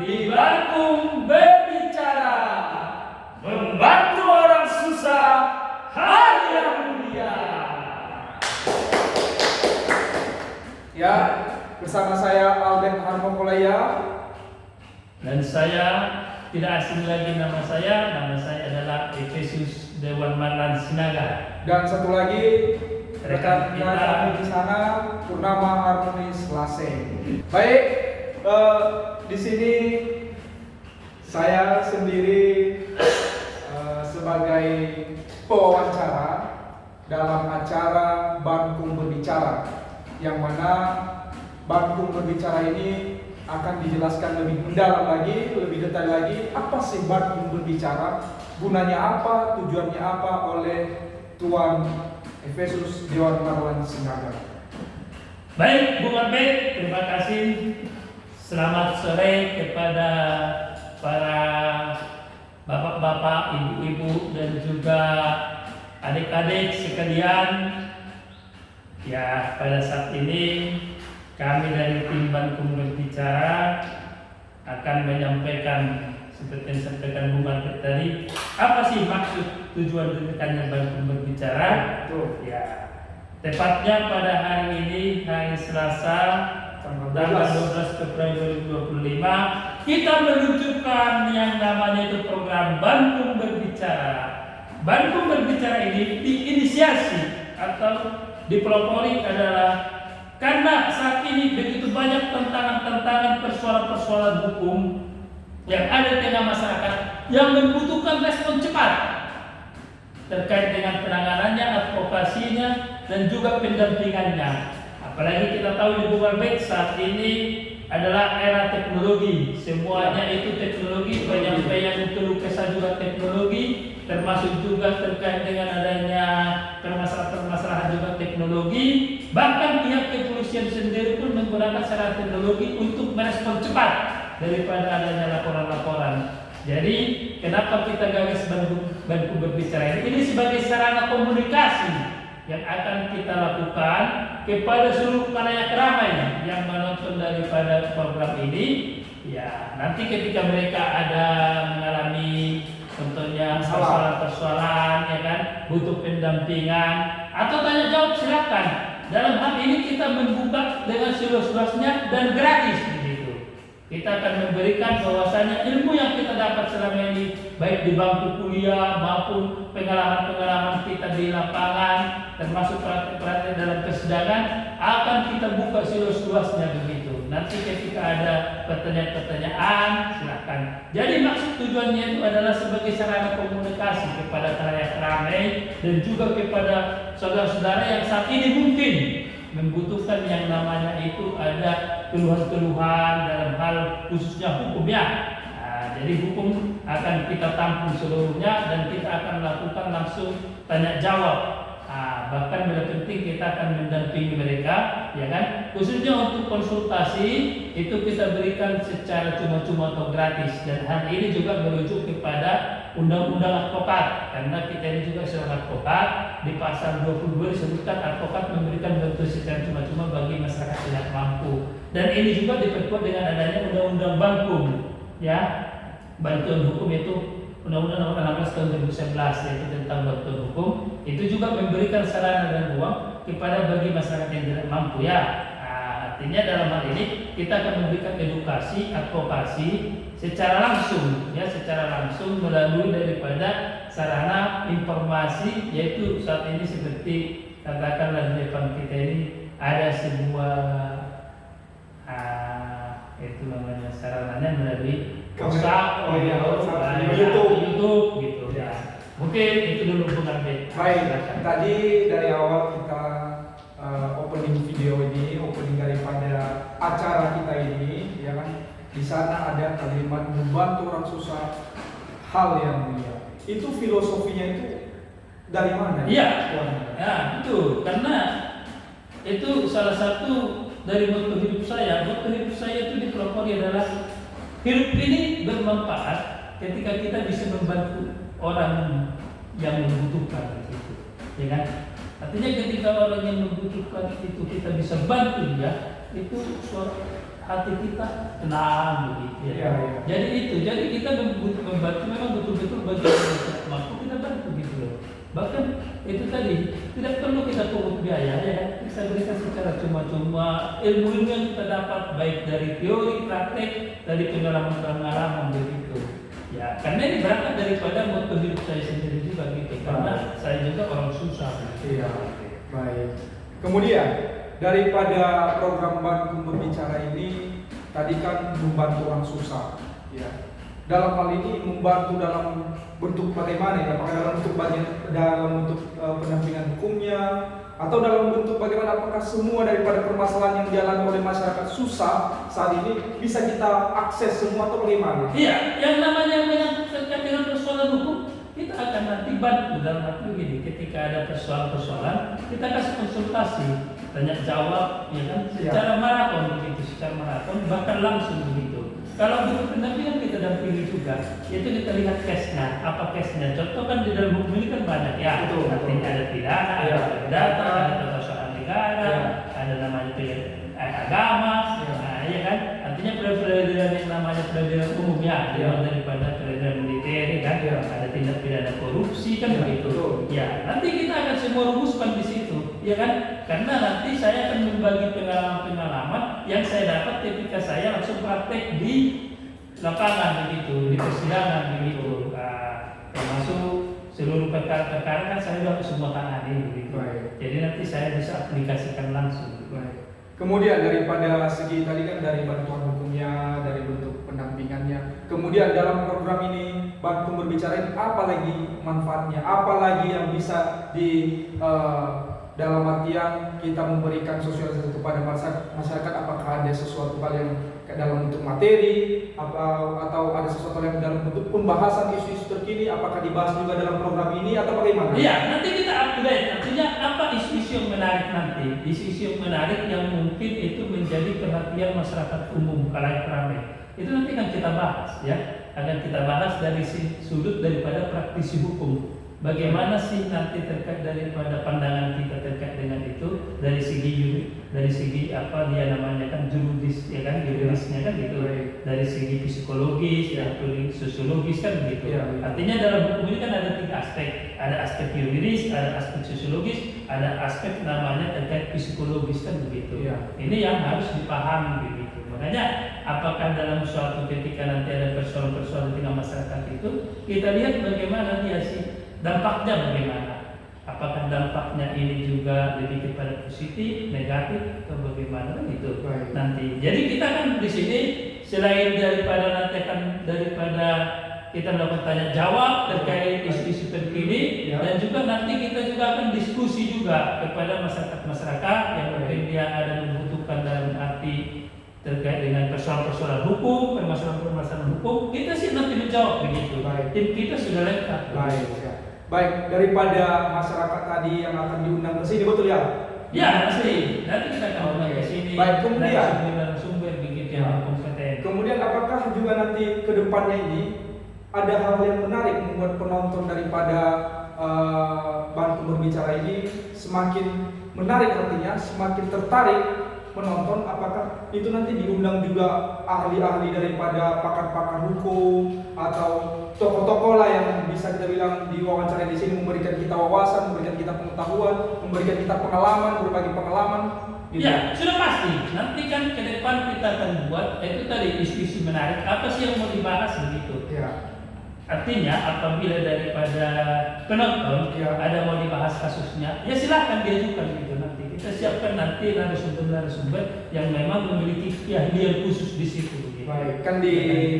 di Bankum Berbicara, membantu orang susah, hal yang mulia. Ya, bersama saya Albert Harmokolaya Dan saya tidak asing lagi nama saya adalah Efesius Dewan Marlan Sinaga. dan satu lagi rekan Kita. kami di sana Purnama Harmonis Laseng. Baik, di sini saya sendiri sebagai pewawancara dalam acara Bankum Berbicara, yang mana Bankum Berbicara ini akan dijelaskan lebih mendalam lagi, lebih detail lagi, apa sih Bankum Berbicara, gunanya apa, tujuannya apa oleh Tuan Efesius Dewan Marlan Sinaga. Baik, Bung Albert, terima kasih. Selamat sore kepada para bapak-bapak, ibu-ibu, dan juga adik-adik sekalian. Ya, pada saat ini kami dari tim Bankum Berbicara akan menyampaikan seperti yang disampaikan Bung Albert tadi, apa sih maksud tujuan didirikannya Bankum Berbicara? Ya, tepatnya pada hari ini, hari Selasa, tanggal 12 Februari 2025, kita meluncurkan yang namanya itu program Bankum Berbicara. Bankum Berbicara ini diinisiasi atau dipelopori adalah karena saat ini begitu banyak tantangan-tantangan, persoalan-persoalan hukum yang ada di tengah masyarakat yang membutuhkan respon cepat terkait dengan penanganannya, advokasinya, dan juga pendampingannya. Apalagi kita tahu di Bung Albert saat ini adalah era teknologi, semuanya itu teknologi, penyampaian keluh kesah juga teknologi, termasuk juga terkait dengan adanya permasalahan juga teknologi. Bahkan pihak kepolisian sendiri pun menggunakan sarana teknologi untuk merespon cepat daripada adanya laporan-laporan. Jadi kenapa kita gagas Bankum Berbicara ini? Ini sebagai sarana komunikasi yang akan kita lakukan kepada seluruh khalayak ramai yang menonton daripada program ini. Ya, nanti ketika mereka ada mengalami contohnya persoalan-persoalan, ya kan, butuh pendampingan atau tanya jawab, silakan. Dalam hal ini kita membuka dengan seluas-luasnya dan gratis begitu. Kita akan memberikan bahwasanya ilmu yang kita dapat selama ini baik di bangku kuliah maupun pengalaman-pengalaman kita di lapangan, termasuk praktek-praktek dalam persidangan, akan kita buka seluas-luasnya begitu. Nanti ketika ada pertanyaan-pertanyaan, silakan. Jadi maksud tujuannya itu adalah sebagai sarana komunikasi kepada khalayak ramai dan juga kepada saudara-saudara yang saat ini mungkin membutuhkan yang namanya itu ada keluhan-keluhan dalam hal khususnya hukum ya. Jadi hukum akan kita tampung seluruhnya dan kita akan lakukan langsung tanya jawab. Bahkan bila penting kita akan mendampingi mereka, ya kan? Khususnya untuk konsultasi itu kita berikan secara cuma-cuma atau gratis, dan hal ini juga merujuk kepada Undang-Undang Advokat, karena kita ini juga seorang advokat. Di pasal 22 disebutkan advokat memberikan bantuan secara cuma-cuma bagi masyarakat tidak mampu, dan ini juga diperkuat dengan adanya Undang-Undang Bankum, ya, bantuan hukum itu Undang-Undang Nomor 16 Tahun 2011 yaitu tentang bantuan hukum, itu juga memberikan sarana dan ruang kepada bagi masyarakat yang tidak mampu ya. Artinya dalam hal ini kita akan memberikan edukasi, advokasi secara langsung ya, secara langsung melalui daripada sarana informasi, yaitu saat ini seperti katakanlah di depan kita ini ada sebuah itu namanya sarananya melalui WhatsApp, YouTube gitu ya. Mungkin itu dulu Bung Albert. Baik, tadi dari awal kita opening video ini, opening daripada acara kita ini, ya kan? Di sana ada kalimat membantu orang susah, hal yang mulia. Itu filosofinya itu dari mana? Iya, ya betul. Karena itu salah satu dari moto hidup saya. Moto hidup saya itu dipelopori adalah hidup ini bermanfaat ketika kita bisa membantu orang yang membutuhkan itu, ya kan? Artinya ketika orang yang membutuhkan itu kita bisa bantu dia, itu hati kita tenang begitu ya. Iya, iya. Jadi kita membantu memang betul-betul bagian mampu kita bantu gitu loh. Bahkan itu tadi tidak perlu kita pungut biaya ya, kita berikan secara cuma-cuma ilmu yang kita dapat baik dari teori, praktek, dari pengalaman begitu. Ya, karena ini berangkat daripada moto hidup saya sendiri juga gitu. Karena saya juga orang susah. Iya, baik. Kemudian daripada program Bankum Berbicara ini tadi kan membantu orang susah, ya. Dalam hal ini membantu dalam bentuk bagaimana ya? Apakah dalam bentuk pendampingan hukumnya atau dalam bentuk bagaimana? Apakah semua daripada permasalahan yang dialami oleh masyarakat susah saat ini bisa kita akses semua atau bagaimana? Iya, yang namanya menyangkut terkait dengan persoalan hukum kita akan nanti bantu dalam arti begini. Ketika ada persoalan kita kasih konsultasi, tanya jawab, ya kan? Secara maraton begitu, secara maraton bahkan langsung begitu. Kalau butuh pendampingan kita dampingi juga, itu kita lihat case-nya, apa case-nya. Contoh kan di dalam hukum ini kan banyak ya, artinya ada pidana, ada perdata, ada tata usaha negara, ada namanya agama, ya kan. Artinya peradilan yang namanya peradilan umum ya, daripada peradilan militer kan, ada tindak pidana korupsi kan begitu. Ya, nanti kita akan semua rumuskan di situ, ya kan? Karena nanti saya akan membagi pengalaman yang saya dapat ketika saya langsung praktek di lapangan begitu, di persidangan begitu. Termasuk seluruh perkara kan saya sudah semua tangani begitu. Jadi nanti saya bisa aplikasikan langsung. Kemudian daripada segi tadi kan dari bantuan hukumnya, dari bentuk pendampingannya. Kemudian dalam program ini Bankum Berbicara ini apa lagi manfaatnya? Apa lagi yang bisa dalam artian kita memberikan sosialisasi kepada masyarakat, apakah ada sesuatu hal yang dalam bentuk materi atau ada sesuatu yang dalam bentuk pembahasan isu-isu terkini, apakah dibahas juga dalam program ini atau bagaimana? Iya, nanti kita upgrade. Artinya apa isu-isu yang menarik nanti? Isu-isu yang menarik yang mungkin itu menjadi perhatian masyarakat umum, khalayak ramai. Itu nanti akan kita bahas ya. Akan kita bahas dari sudut daripada praktisi hukum. Bagaimana sih nanti terkait daripada pandangan kita terkait dengan itu dari segi apa dia namanya kan juridis ya kan, juridisnya kan gitu, dari segi psikologis atau sosiologis kan begitu. Artinya dalam hukum ini kan ada 3 aspek, ada aspek juridis, ada aspek sosiologis, ada aspek namanya terkait psikologis kan begitu. Ini yang harus dipahami begitu. Makanya apakah dalam suatu ketika nanti ada persoalan-persoalan di tengah masyarakat itu kita lihat bagaimana dia sih dampaknya bagaimana? Apakah dampaknya ini juga lebih kepada positif, negatif, atau bagaimana gitu nanti. Jadi kita kan di sini selain daripada kita melakukan tanya jawab terkait isu-isu terkini dan juga nanti kita juga akan diskusi juga kepada masyarakat yang mungkin dia ada membutuhkan dalam arti terkait dengan persoalan-persoalan hukum, permasalahan-permasalahan hukum, kita sih nanti menjawab begitu. Tim kita sudah lengkap. Baik, daripada masyarakat tadi yang akan diundang ke sini, betul ya? Ya, pasti. Nanti kita akan undang ke sini. Baik, kemudian sumber begitu yang kompeten. Kemudian apakah juga nanti ke depannya ini ada hal yang menarik membuat penonton daripada Bankum Berbicara ini semakin menarik, artinya semakin tertarik menonton? Apakah itu nanti diundang juga ahli-ahli daripada pakar-pakar hukum atau tokoh-tokoh lah yang bisa kita bilang diwawancara di sini, memberikan kita wawasan, memberikan kita pengetahuan, memberikan kita pengalaman, berbagi pengalaman gitu. Ya, sudah pasti. Nanti kan ke depan kita akan buat itu tadi isu-isu menarik, apa sih yang mau dibahas begitu. Artinya apabila daripada penonton ada mau dibahas kasusnya, ya silahkan diajukan gitu nanti. Kita siapkan nanti narasumber yang memang memiliki keahlian khusus di situ. Gitu. Baik, kan di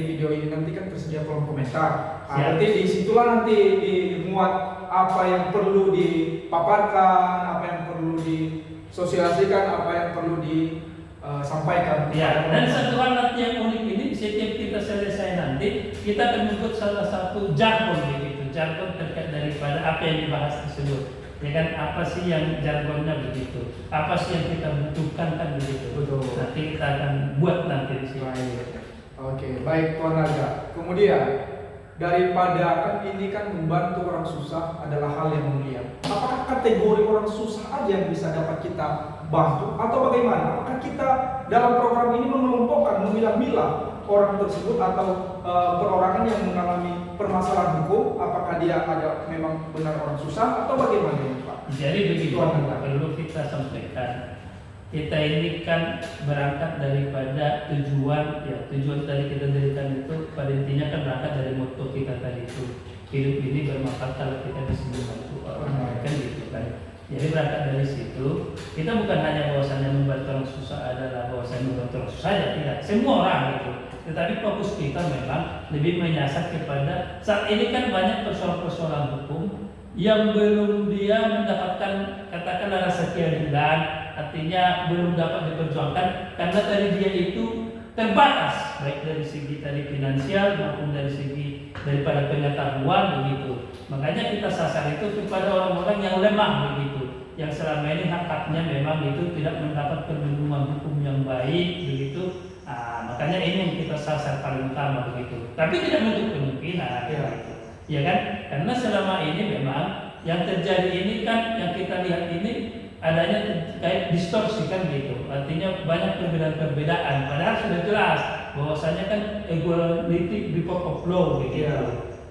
video ini nanti kan tersedia kolom komentar. Nanti disitulah nanti dimuat apa yang perlu dipaparkan, apa yang perlu disosialisasikan, apa yang perlu disampaikan. Ya, dan satu hal nanti yang unik ini, setiap kita selesai nanti kita akan membuat salah satu jargon begitu, jargon terkait daripada apa yang dibahas tersebut. Ya kan, apa sih yang jargonnya begitu, apa sih yang kita butuhkan kan begitu. Betul. Nanti kita akan buat nanti di sini. Oke, baik Tuan Raja. Kemudian daripada kan ini kan membantu orang susah adalah hal yang mulia. Apakah kategori orang susah aja yang bisa dapat kita bantu atau bagaimana? Apakah kita dalam program ini mengelompokkan, memilah-milah orang tersebut atau perorangan yang mengalami permasalahan hukum? Apakah dia ada memang benar orang susah atau bagaimana ini, Pak? Jadi begitu, perlu kita sampaikan. Kita ini kan berangkat daripada tujuan, ya tujuan tadi kita dirikan itu pada intinya kan berangkat dari motto kita tadi itu, hidup ini bermanfaat kalau kita bisa membantu orang, kan gitu kan. Jadi berangkat dari situ, kita bukan hanya bahwasannya membantu orang susah adalah bahwasannya membantu orang susah saja, tidak, semua orang gitu. Tetapi fokus kita memang lebih menyasar kepada saat ini kan banyak persoalan-persoalan hukum yang belum dia mendapatkan katakanlah rasa keadilan, artinya belum dapat diperjuangkan karena tadi dia itu terbatas baik dari segi tadi finansial maupun dari segi daripada pengetahuan begitu. Makanya kita sasar itu kepada orang-orang yang lemah begitu, yang selama ini hak-haknya memang itu tidak mendapat perlindungan hukum yang baik begitu. Makanya ini yang kita sasar paling utama begitu. Tapi tidak menutup kemungkinan gitu. Ya kan? Karena selama ini memang yang terjadi ini kan yang kita lihat ini adanya kayak distorsi kan gitu. Artinya banyak perbedaan-perbedaan. Padahal sudah jelas bahwasanya kan equality before of law begitu.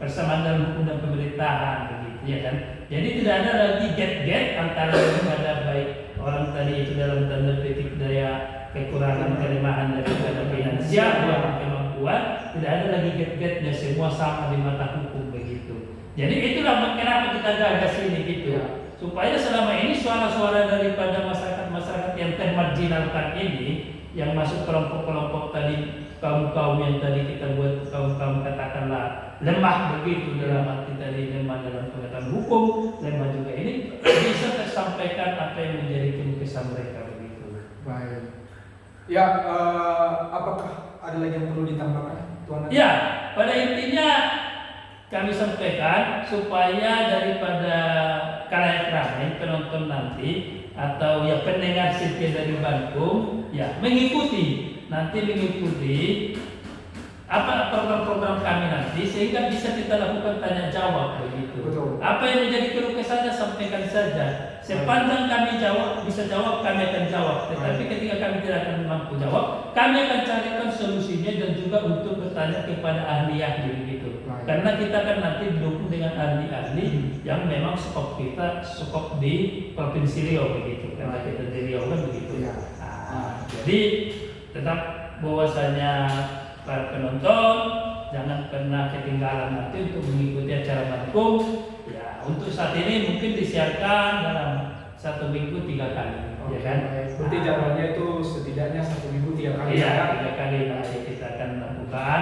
Persamaan dalam hukum dan pemerintahan begitu ya kan. Jadi tidak ada lagi gap antara daripada baik orang tadi itu dalam tanda petik daya kekurangan kelemahan daripada finansial dan kemampuan, tidak ada lagi gap-gapnya, semua sama di mata hukum begitu. Jadi itulah kenapa kita gagas ini gitu. Supaya selama ini suara-suara daripada masyarakat yang termarginalkan ini, yang masuk kelompok-kelompok tadi, kaum-kaum yang tadi kita buat kaum-kaum katakanlah lemah begitu dalam arti tadi, lemah dalam pengetahuan hukum, lemah juga ini bisa tersampaikan apa yang menjadi keluh kesah mereka begitu. Baik. Ya, apakah ada lagi yang perlu ditambahkan, Tuan? Ya, pada intinya kami sampaikan supaya daripada khalayak ramai penonton nanti atau ya pendengar setia dari Bankum ya mengikuti apa program-program kami nanti sehingga bisa kita lakukan tanya jawab begitu. Betul. Apa yang menjadi keluh kesahnya sampaikan saja. Sepanjang kami bisa jawab, kami akan jawab. Tetapi ketika kami tidak akan mampu jawab, kami akan carikan solusinya dan juga untuk bertanya kepada ahli-ahli begitu. Karena kita akan nanti didukung dengan ahli-ahli yang memang skop kita skop di Provinsi Riau begitu. Karena kita di Riau kan begitu. Jadi tetap bahwasanya para penonton jangan pernah ketinggalan nanti untuk mengikuti acara Bankum. Ya, untuk saat ini mungkin disiarkan dalam 1 minggu 3 kali, ya kan? Berarti jadwalnya itu setidaknya 1 minggu 3 kali. Iya, 3 kali nanti kita akan lakukan.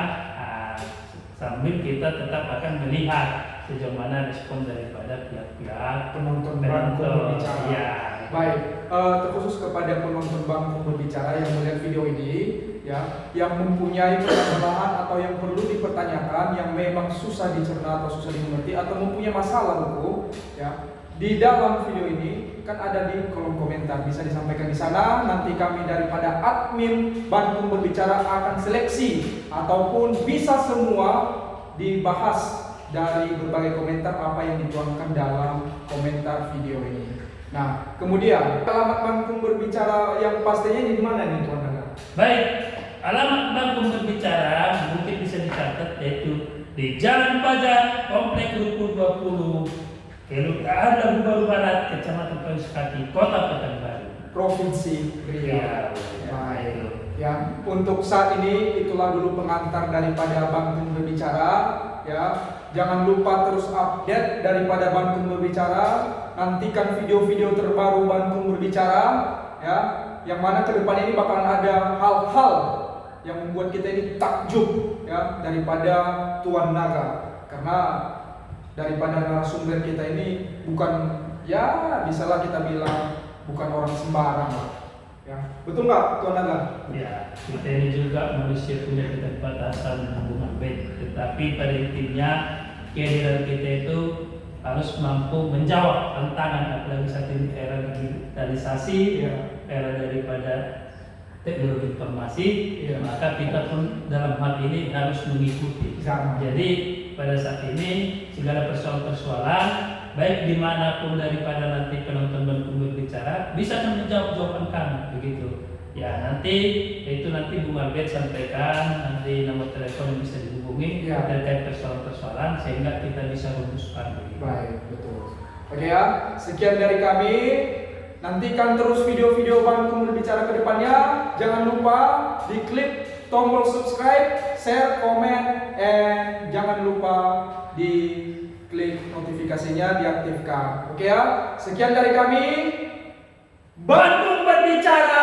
Sambil kita tetap akan melihat sejauh mana respon daripada pihak-pihak penonton Bankum berbicara. Ya. Baik, terkhusus kepada penonton Bankum berbicara yang melihat video ini, ya, yang mempunyai permasalahan atau yang perlu dipertanyakan, yang memang susah dicerna atau susah dimengerti atau mempunyai masalah hukum, ya, di dalam video ini kan ada di kolom komentar, bisa disampaikan di sana. Nanti kami daripada admin Bankum berbicara akan seleksi ataupun bisa semua dibahas dari berbagai komentar apa yang dituangkan dalam komentar video ini. Nah, kemudian alamat Bankum berbicara yang pastinya di mana nih, Tuan Naga? Baik, alamat Bankum berbicara mungkin bisa dicatat yaitu di Jalan Pajar, Komplek Ruku 20, Kelurahan Baru Barat, Kecamatan Pausukati, Kota Pekanbaru, Provinsi Riau. Baik. Ya, untuk saat ini itulah dulu pengantar daripada Bankum berbicara. Ya, jangan lupa terus update daripada Bankum berbicara. Nantikan video-video terbaru Bankum berbicara, ya, yang mana ke depan ini bakalan ada hal-hal yang membuat kita ini takjub, ya, daripada Tuan Naga. Karena daripada narasumber kita ini bukan, ya, bisalah kita bilang bukan orang sembarang lah. Ya, betul nggak, Tuan Naga? Ya, kita ini juga manusia punya keterbatasan hubungan baik, tetapi pada intinya kehadiran kita itu harus mampu menjawab tantangan, apalagi saat ini era digitalisasi, Ya. era daripada teknologi informasi, Iya. maka kita pun dalam hal ini harus mengikuti. Sama. Jadi pada saat ini segala persoalan-persoalan baik dimanapun daripada nanti penonton Bankum berbicara bisa kan menjawab jawaban kami begitu. Ya nanti itu nanti Bung Albert sampaikan nanti nomor telepon yang bisa dihubungi Ya. terkait persoalan-persoalan sehingga kita bisa rumuskan begitu. Baik, betul. Oke ya, sekian dari kami. Nantikan terus video-video Bankum berbicara ke depannya. Jangan lupa diklik tombol subscribe, share, komen, and jangan lupa di klik notifikasinya diaktifkan. Oke ya, sekian dari kami. Bankum berbicara.